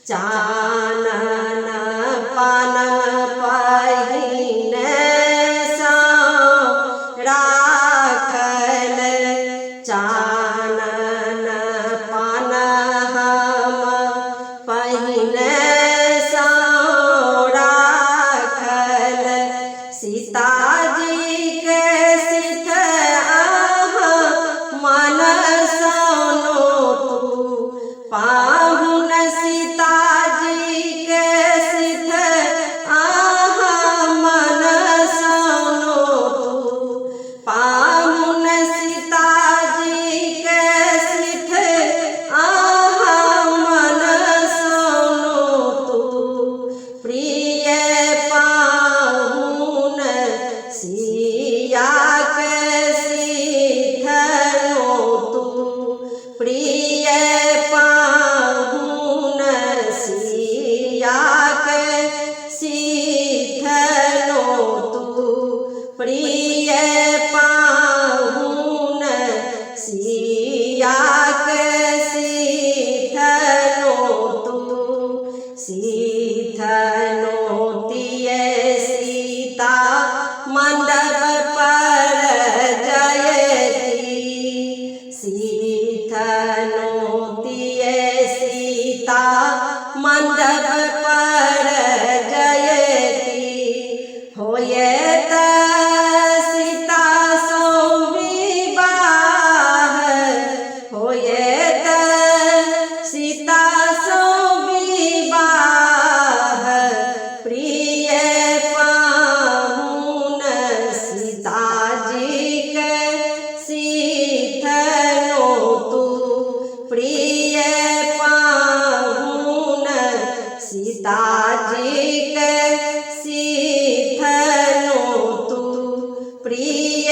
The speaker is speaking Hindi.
चानन पानन पहिने सा राखल चानन पान हम पहिने सा राखल सीताजी के सिथ मन सोनो तू पाहुन सीताजी के सिथ मन सोनो तू पाहुन सीताजी के सिथ मन सोनो तू प्रिय पाहुन सिया के सिथनो तू प्रिय पाहुन सिया के सिथनो तू प्रिय पाहुन सिया के सिथनो तू सिथनो तिय सीता मंडप पर जयती सीथनो तिय सीता मंडप पर जयती होयत सीता सो विवाह होयत सीता सो विवाह प्रिय पाहुन सीताजी के सिथनो तू प्रिय पाहुन सीताजी के सिथनो तू प्रिय